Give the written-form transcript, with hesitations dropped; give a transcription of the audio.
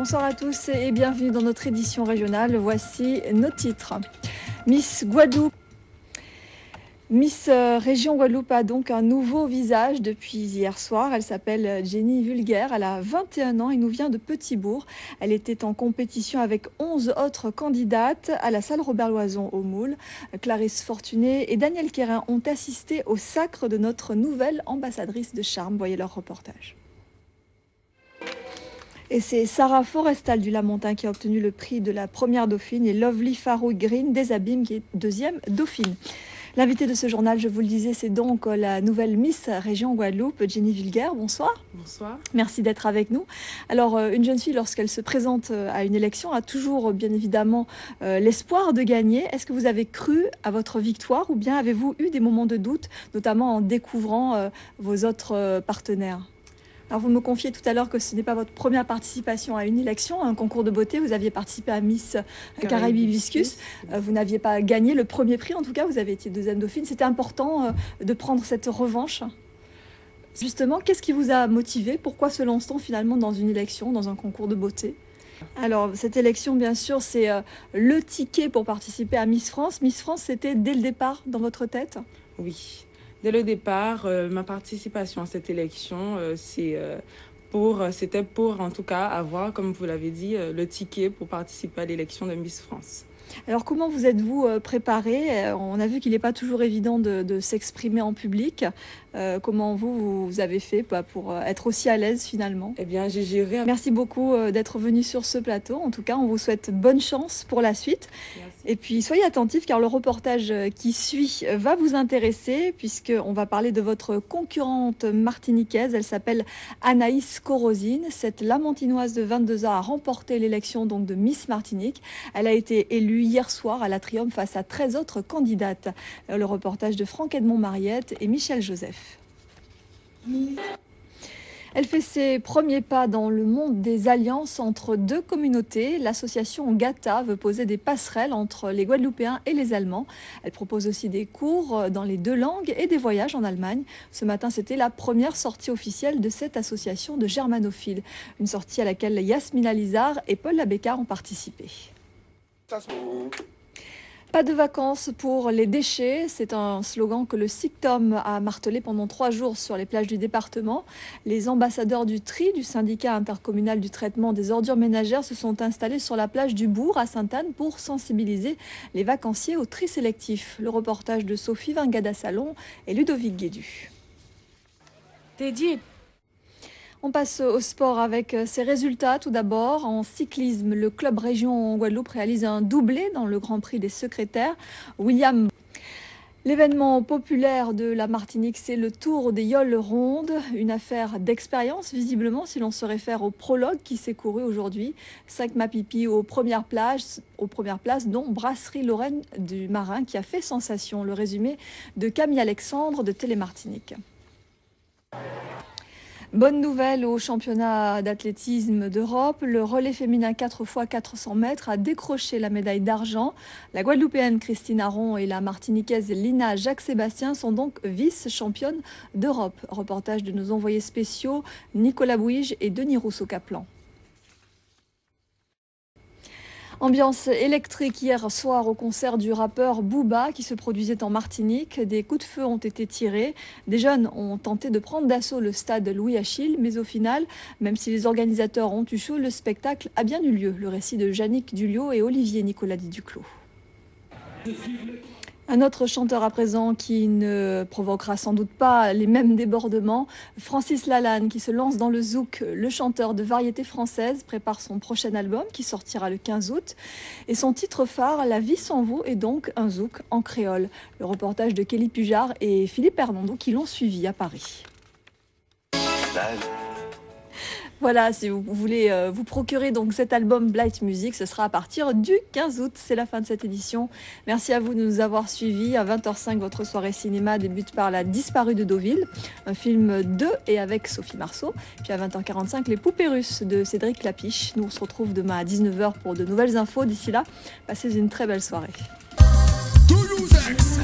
Bonsoir à tous et bienvenue dans notre édition régionale. Voici nos titres. Miss Guadeloupe. Miss Région Guadeloupe a donc un nouveau visage depuis hier soir. Elle s'appelle Jenny Vulgaire, elle a 21 ans et nous vient de Petit-Bourg. Elle était en compétition avec 11 autres candidates à la salle Robert-Loison au Moule. Clarisse Fortuné et Daniel Quérin ont assisté au sacre de notre nouvelle ambassadrice de charme. Voyez leur reportage. Et c'est Sarah Forestal du Lamentin qui a obtenu le prix de la première dauphine et Lovely Farouk Green des Abîmes qui est deuxième dauphine. L'invité de ce journal, je vous le disais, c'est donc la nouvelle Miss Région Guadeloupe, Jenny Vulgaire. Bonsoir. Bonsoir. Merci d'être avec nous. Alors, une jeune fille, lorsqu'elle se présente à une élection, a toujours, bien évidemment, l'espoir de gagner. Est-ce que vous avez cru à votre victoire ou bien avez-vous eu des moments de doute, notamment en découvrant vos autres partenaires ? Alors vous me confiez tout à l'heure que ce n'est pas votre première participation à une élection, à un concours de beauté. Vous aviez participé à Miss Caraïbes Hibiscus. Vous n'aviez pas gagné le premier prix, en tout cas, vous avez été deuxième dauphine. C'était important de prendre cette revanche. Justement, qu'est-ce qui vous a motivé? Pourquoi se lance-t-on finalement dans une élection, dans un concours de beauté? Alors, cette élection, bien sûr, c'est le ticket pour participer à Miss France. Miss France, c'était dès le départ dans votre tête? Oui. Dès le départ, ma participation à cette élection, c'était pour, en tout cas, avoir, comme vous l'avez dit, le ticket pour participer à l'élection de Miss France. Alors, comment vous êtes-vous préparé? On a vu qu'il n'est pas toujours évident de s'exprimer en public. Comment vous avez fait pour être aussi à l'aise finalement? Eh bien, j'ai géré. Merci beaucoup d'être venu sur ce plateau. En tout cas, on vous souhaite bonne chance pour la suite. Merci. Et puis, soyez attentifs car le reportage qui suit va vous intéresser puisqu'on va parler de votre concurrente martiniquaise. Elle s'appelle Anaïs Corosine. Cette Lamentinoise de 22 ans a remporté l'élection donc de Miss Martinique. Elle a été élue hier soir à l'Atrium face à 13 autres candidates. Le reportage de Franck-Edmond Mariette et Michel Joseph. Elle fait ses premiers pas dans le monde des alliances entre deux communautés. L'association GATA veut poser des passerelles entre les Guadeloupéens et les Allemands. Elle propose aussi des cours dans les deux langues et des voyages en Allemagne. Ce matin, c'était la première sortie officielle de cette association de germanophiles. Une sortie à laquelle Yasmina Lizard et Paul Labécard ont participé. Pas de vacances pour les déchets, c'est un slogan que le SICTOM a martelé pendant 3 jours sur les plages du département. Les ambassadeurs du tri du syndicat intercommunal du traitement des ordures ménagères se sont installés sur la plage du Bourg à Sainte-Anne pour sensibiliser les vacanciers au tri sélectif. Le reportage de Sophie Vingada-Salon et Ludovic Guédu. On passe au sport avec ses résultats. Tout d'abord, en cyclisme, le club région Guadeloupe réalise un doublé dans le Grand Prix des secrétaires. L'événement populaire de la Martinique, c'est le Tour des Yoles Rondes, une affaire d'expérience visiblement si l'on se réfère au prologue qui s'est couru aujourd'hui. 5 Mapipi aux premières places, dont Brasserie Lorraine du Marin qui a fait sensation. Le résumé de Camille Alexandre de Télémartinique. Bonne nouvelle au championnat d'athlétisme d'Europe. Le relais féminin 4x400 mètres a décroché la médaille d'argent. La Guadeloupéenne Christine Aron et la Martiniquaise Lina Jacques-Sébastien sont donc vice-championnes d'Europe. Reportage de nos envoyés spéciaux Nicolas Bouige et Denis Rousseau-Caplan. Ambiance électrique hier soir au concert du rappeur Booba qui se produisait en Martinique. Des coups de feu ont été tirés. Des jeunes ont tenté de prendre d'assaut le stade Louis-Achille, mais au final, même si les organisateurs ont eu chaud, le spectacle a bien eu lieu. Le récit de Yannick Dulio et Olivier Nicolas Duclos. Un autre chanteur à présent qui ne provoquera sans doute pas les mêmes débordements, Francis Lalanne qui se lance dans le zouk. Le chanteur de variété française prépare son prochain album qui sortira le 15 août. Et son titre phare, La vie sans vous, est donc un zouk en créole. Le reportage de Kelly Pujard et Philippe Hernando qui l'ont suivi à Paris. Voilà, si vous voulez vous procurer donc cet album Blight Music, ce sera à partir du 15 août. C'est la fin de cette édition. Merci à vous de nous avoir suivis. À 20h05, votre soirée cinéma débute par La disparue de Deauville, un film de et avec Sophie Marceau. Puis à 20h45, Les poupées russes de Cédric Lapiche. Nous on se retrouve demain à 19h pour de nouvelles infos. D'ici là, passez une très belle soirée. Toulouse.